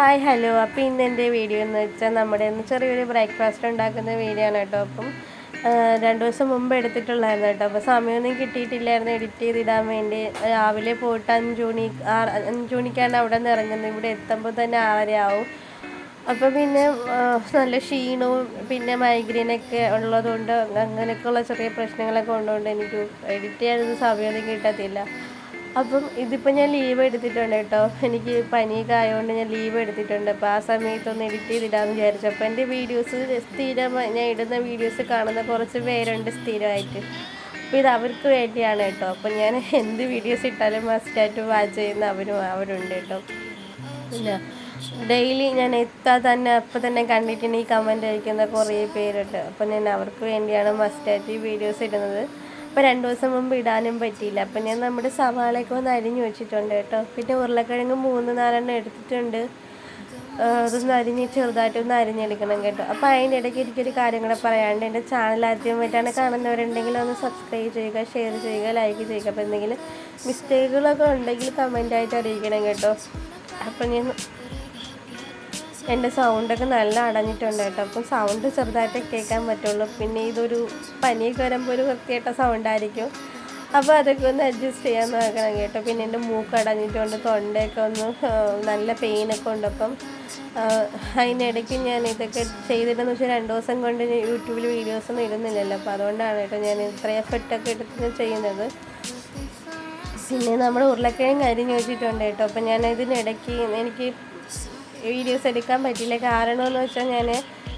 Hi hello. അപ്പോൾ ഇന്ന് എൻ്റെ വീഡിയോ എന്ന് വെച്ചാൽ നമ്മുടെ ഒന്ന് ചെറിയൊരു ബ്രേക്ക്ഫാസ്റ്റ് ഉണ്ടാക്കുന്ന വീഡിയോ ആണ് കേട്ടോ. അപ്പം 2 ദിവസം മുമ്പ് എടുത്തിട്ടുള്ളായിരുന്നു കേട്ടോ. അപ്പോൾ സമയമൊന്നും കിട്ടിയിട്ടില്ലായിരുന്നു എഡിറ്റ് ചെയ്തിടാൻ വേണ്ടി. രാവിലെ പോയിട്ട് 5 മണിക്കാണ് അവിടെ നിന്ന് ഇറങ്ങുന്നത്. ഇവിടെ എത്തുമ്പോൾ തന്നെ 6:30 ആവും. അപ്പോൾ പിന്നെ നല്ല ക്ഷീണവും പിന്നെ മൈഗ്രെയിനൊക്കെ ഉള്ളതുകൊണ്ട് അങ്ങനെയൊക്കെയുള്ള ചെറിയ പ്രശ്നങ്ങളൊക്കെ ഉള്ളതുകൊണ്ട് എനിക്ക് എഡിറ്റ് ചെയ്യാനൊന്നും സമയമൊന്നും കിട്ടത്തില്ല. അപ്പം ഇതിപ്പോൾ ഞാൻ ലീവ് എടുത്തിട്ടുണ്ട് കേട്ടോ. എനിക്ക് പനിയൊക്കെ ആയതുകൊണ്ട് ഞാൻ ലീവ് എടുത്തിട്ടുണ്ട്. അപ്പോൾ ആ സമയത്തൊന്ന് എഡിറ്റ് ചെയ്തിടാമെന്ന് വിചാരിച്ചു. അപ്പോൾ എൻ്റെ വീഡിയോസ് ഞാൻ ഇടുന്ന വീഡിയോസ് കാണുന്ന കുറച്ച് പേരുണ്ട് സ്ഥിരമായിട്ട്. അപ്പോൾ ഇത് അവർക്ക് വേണ്ടിയാണ് കേട്ടോ. അപ്പം ഞാൻ എന്ത് വീഡിയോസ് ഇട്ടാലും മസ്റ്റായിട്ട് വാച്ച് ചെയ്യുന്ന അവരുണ്ട് കേട്ടോ. പിന്നെ ഡെയിലി ഞാൻ എത്താൻ തന്നെ അപ്പം തന്നെ കണ്ടിട്ടുണ്ട് ഈ കമൻറ്റ് അയക്കുന്ന കുറേ പേരുണ്ട്. അപ്പം ഞാൻ അവർക്ക് വേണ്ടിയാണ് മസ്റ്റായിട്ട് ഈ വീഡിയോസ് ഇടുന്നത്. അപ്പോൾ 2 ദിവസം മുമ്പ് ഇടാനും പറ്റിയില്ല. അപ്പം ഞാൻ നമ്മുടെ സവാളയൊക്കെ ഒന്ന് അരിഞ്ഞ് വെച്ചിട്ടുണ്ട് കേട്ടോ. പിന്നെ ഉരുളക്കിഴങ്ങ് 3-4 എടുത്തിട്ടുണ്ട്. അതൊന്ന് ചെറുതായിട്ടൊന്ന് അരിഞ്ഞെടുക്കണം കേട്ടോ. അപ്പോൾ അതിൻ്റെ ഇടയ്ക്ക് എനിക്കൊരു കാര്യം കൂടെ പറയാണ്ട്, എൻ്റെ ചാനൽ ആദ്യമായിട്ടാണ് കാണുന്നവരുണ്ടെങ്കിൽ ഒന്ന് സബ്സ്ക്രൈബ് ചെയ്യുക, ഷെയർ ചെയ്യുക, ലൈക്ക് ചെയ്യുക. അപ്പോൾ എന്തെങ്കിലും മിസ്റ്റേക്കുകളൊക്കെ ഉണ്ടെങ്കിൽ കമൻറ്റായിട്ട് അറിയിക്കണം കേട്ടോ. അപ്പം ഞാൻ എൻ്റെ സൗണ്ടൊക്കെ നല്ല അടഞ്ഞിട്ടുണ്ട് കേട്ടോ. അപ്പം സൗണ്ട് ചെറുതായിട്ട് കേൾക്കാൻ പറ്റുള്ളൂ. പിന്നെ ഇതൊരു പനിയൊക്കെ വരുമ്പോൾ ഒരു വൃത്തിയായിട്ട സൗണ്ടായിരിക്കും. അപ്പോൾ അതൊക്കെ ഒന്ന് അഡ്ജസ്റ്റ് ചെയ്യാൻ നോക്കണം കേട്ടോ. പിന്നെ എൻ്റെ മൂക്ക് അടഞ്ഞിട്ടുണ്ട്, തൊണ്ടയൊക്കെ ഒന്ന് നല്ല പെയിനൊക്കെ ഉണ്ട്. അപ്പം അതിനിടയ്ക്ക് ഞാൻ ഇതൊക്കെ ചെയ്തിട്ടെന്ന് വെച്ചാൽ 2 ദിവസം കൊണ്ട് യൂട്യൂബിൽ വീഡിയോസൊന്നും ഇടുന്നില്ലല്ലോ. അപ്പോൾ അതുകൊണ്ടാണ് കേട്ടോ ഞാൻ ഇത്ര എഫർട്ടൊക്കെ എടുത്ത് ചെയ്യുന്നത്. പിന്നെ നമ്മൾ ഉരുളക്കിഴങ്ങ് അരിഞ്ഞ് വെച്ചിട്ടുണ്ട് കേട്ടോ. അപ്പം ഞാൻ ഇതിനിടയ്ക്ക് എനിക്ക് വീഡിയോസ് എടുക്കാൻ പറ്റില്ല. കാരണമെന്ന് വെച്ചാൽ ഞാൻ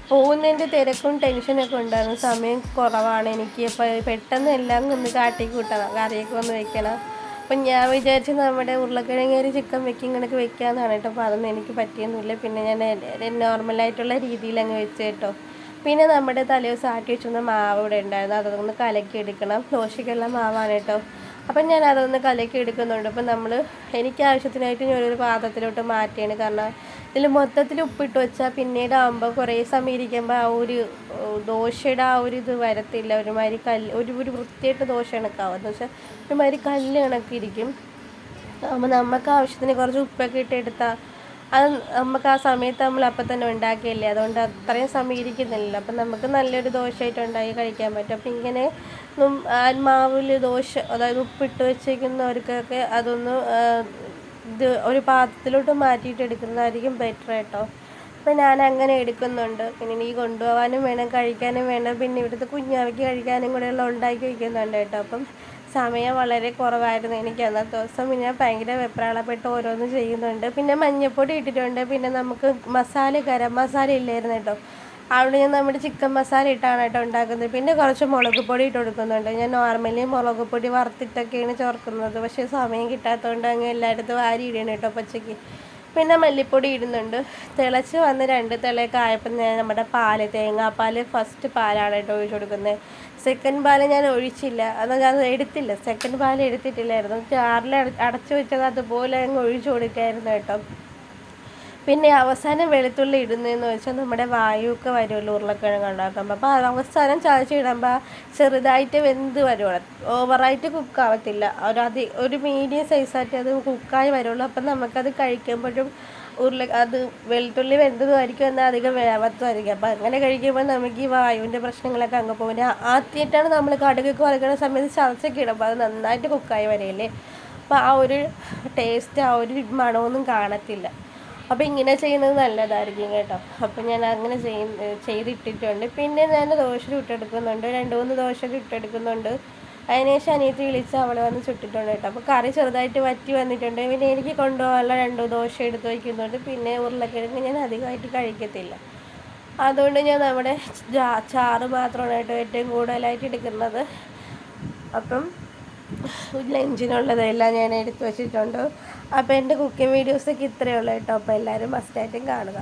പോകുന്നതിൻ്റെ തിരക്കും ടെൻഷനൊക്കെ ഉണ്ടായിരുന്നു. സമയം കുറവാണ് എനിക്ക്. അപ്പോൾ പെട്ടെന്ന് എല്ലാം ഒന്ന് കാട്ടിക്കൂട്ടണം, കറിയൊക്കെ ഒന്ന് വെക്കണം. അപ്പം ഞാൻ വിചാരിച്ച് നമ്മുടെ ഉരുളക്കിഴങ്ങേരി ചിക്കൻ കണക്ക് വെക്കാമെന്നാണ് കേട്ടോ. അപ്പോൾ അതൊന്നും എനിക്ക് പറ്റിയൊന്നുമില്ല. പിന്നെ ഞാൻ നോർമലായിട്ടുള്ള രീതിയിൽ അങ്ങ് വെച്ച് കേട്ടോ. പിന്നെ നമ്മുടെ തലേദിവസം ആട്ടി വെച്ചിരുന്ന മാവ് ഇവിടെ ഉണ്ടായിരുന്നു. അതൊന്ന് കലക്കി എടുക്കണം. ദോശയ്ക്കുള്ള മാവാണ് കേട്ടോ. അപ്പം ഞാൻ അതൊന്ന് കലക്കി എടുക്കുന്നുണ്ട്. അപ്പം എനിക്ക് ആവശ്യത്തിനായിട്ട് ഞാനൊരു പാത്രത്തിലോട്ട് മാറ്റിയാണ്. കാരണം ഇതിൽ മൊത്തത്തിൽ ഉപ്പിട്ട് വെച്ചാൽ പിന്നീട് ആകുമ്പോൾ കുറേ സമയം ഇരിക്കുമ്പോൾ ആ ഒരു ദോശയുടെ ആ ഒരു ഇത് വരത്തില്ല. ഒരുമാതിരി ഒരു വൃത്തിയായിട്ട് ദോശ കണക്കാവും. എന്ന് വെച്ചാൽ ഒരുമാതിരി കല്ല് കണക്കിരിക്കും. അപ്പോൾ നമുക്ക് ആവശ്യത്തിന് കുറച്ച് ഉപ്പൊക്കെ ഇട്ടെടുത്താൽ അത് നമുക്ക് ആ സമയത്ത് നമ്മൾ അപ്പം തന്നെ ഉണ്ടാക്കിയല്ലേ, അതുകൊണ്ട് അത്രയും സമയം ഇരിക്കുന്നില്ലല്ലോ. അപ്പം നമുക്ക് നല്ലൊരു ദോശയായിട്ട് ഉണ്ടാക്കി കഴിക്കാൻ പറ്റും. അപ്പം ഇങ്ങനെ മാവിൽ ദോശ, അതായത് ഉപ്പിട്ട് വെച്ചേക്കുന്നവർക്കൊക്കെ അതൊന്ന് ഇത് ഒരു പാത്രത്തിലോട്ട് മാറ്റിയിട്ട് എടുക്കുന്നതായിരിക്കും ബെറ്റർ കേട്ടോ. അപ്പം ഞാൻ അങ്ങനെ എടുക്കുന്നുണ്ട്. പിന്നെ എനിക്ക് കൊണ്ടുപോകാനും വേണം, കഴിക്കാനും വേണം. പിന്നെ ഇവിടുത്തെ കുഞ്ഞാവയ്ക്ക് കഴിക്കാനും കൂടെയുള്ള ഉണ്ടാക്കി വയ്ക്കുന്നുണ്ട് കേട്ടോ. അപ്പം സമയം വളരെ കുറവായിരുന്നു എനിക്ക് അന്നത്തെ ദിവസം. പിന്നെ ഞാൻ ഭയങ്കര വെപ്രാളപ്പെട്ട് ഓരോന്ന് ചെയ്യുന്നുണ്ട്. പിന്നെ മഞ്ഞൾപ്പൊടി ഇട്ടിട്ടുണ്ട്. പിന്നെ നമുക്ക് ഗരം മസാല ഇല്ലായിരുന്നു കേട്ടോ. അവിടെ ഞാൻ നമ്മുടെ ചിക്കൻ മസാല ഇട്ടാണ് കേട്ടോ ഉണ്ടാക്കുന്നത്. പിന്നെ കുറച്ച് മുളക് പൊടി ഇട്ട് കൊടുക്കുന്നുണ്ട്. ഞാൻ നോർമലി മുളക് പൊടി വറുത്തിട്ടൊക്കെയാണ് ചേർക്കുന്നത്. പക്ഷേ സമയം കിട്ടാത്തതുകൊണ്ട് അങ്ങ് എല്ലായിടത്തും വാരി ഇടണം കേട്ടോ പച്ചയ്ക്ക്. പിന്നെ മല്ലിപ്പൊടി ഇടുന്നുണ്ട്. തിളച്ച് വന്ന് 2 തിളയൊക്കെ ആയപ്പോൾ ഞാൻ നമ്മുടെ തേങ്ങാപ്പാൽ ഫസ്റ്റ് പാലാണ് കേട്ടോ ഒഴിച്ച് കൊടുക്കുന്നത്. സെക്കൻഡ് പാൽ ഞാൻ ഒഴിച്ചില്ല, ഞാൻ എടുത്തില്ല. സെക്കൻഡ് പാൽ എടുത്തിട്ടില്ലായിരുന്നു. ചാറിൽ അടച്ചു വെച്ചത് അതുപോലെ അങ്ങ് ഒഴിച്ചു കൊടുക്കായിരുന്നു കേട്ടോ. പിന്നെ അവസാനം വെളുത്തുള്ളി ഇടുന്നതെന്ന് വെച്ചാൽ നമ്മുടെ വായുവൊക്കെ വരുമല്ലോ ഉരുളക്കിഴങ്ങ് ഉണ്ടാക്കുമ്പോൾ. അപ്പോൾ അവസാനം ചതച്ചിടുമ്പോൾ ചെറുതായിട്ട് വെന്ത് വരുള്ളൂ, ഓവറായിട്ട് കുക്കാവത്തില്ല. ഒരു മീഡിയം സൈസായിട്ട് അത് കുക്കായി വരുള്ളൂ. അപ്പം നമുക്കത് കഴിക്കുമ്പോഴും അത് വെളുത്തുള്ളി വെന്തതുമായിരിക്കും, എന്നാൽ അധികം വേവത്തുമായിരിക്കും. അപ്പം അങ്ങനെ കഴിക്കുമ്പോൾ നമുക്ക് ഈ വായുവിൻ്റെ പ്രശ്നങ്ങളൊക്കെ അങ്ങ് പോകും. ആദ്യമായിട്ടാണ് നമ്മൾ കടുകൊക്കെ വറുക്കുന്ന സമയത്ത് ചതച്ചൊക്കെ ഇടുമ്പോൾ അത് നന്നായിട്ട് കുക്കായി വരികയല്ലേ. അപ്പോൾ ആ ഒരു ടേസ്റ്റ്, ആ ഒരു മണമൊന്നും കാണത്തില്ല. അപ്പോൾ ഇങ്ങനെ ചെയ്യുന്നത് നല്ലതായിരിക്കും കേട്ടോ. അപ്പോൾ ഞാൻ അങ്ങനെ ചെയ്തിട്ടിട്ടുണ്ട്. പിന്നെ ഞാൻ ദോശ ചുട്ടെടുക്കുന്നുണ്ട്. 2-3 ദോശ ചുട്ടെടുക്കുന്നുണ്ട്. അതിനുശേഷം അനിയത്തി വിളിച്ച് അവളെ വന്ന് ചുട്ടിട്ടുണ്ട് കേട്ടോ. അപ്പോൾ കറി ചെറുതായിട്ട് വറ്റി വന്നിട്ടുണ്ട്. പിന്നെ എനിക്ക് കൊണ്ടുപോകാനുള്ള 2 ദോശ എടുത്ത് വയ്ക്കുന്നുണ്ട്. പിന്നെ ഉരുളക്കിഴങ്ങ് ഞാൻ അധികമായിട്ട് കഴിക്കത്തില്ല, അതുകൊണ്ട് ഞാൻ നമ്മുടെ ചാറ് മാത്രമാണ് കേട്ടോ ഏറ്റവും കൂടുതലായിട്ട് എടുക്കുന്നത്. അപ്പം ലഞ്ചിനുള്ളതെല്ലാം ഞാൻ എടുത്ത് വെച്ചിട്ടുണ്ട്. അപ്പോൾ എൻ്റെ കുക്കിംഗ് വീഡിയോസൊക്കെ ഇത്രയേ ഉള്ളൂ കേട്ടോ. അപ്പോൾ എല്ലാവരും മസ്റ്റായിട്ടും കാണുക.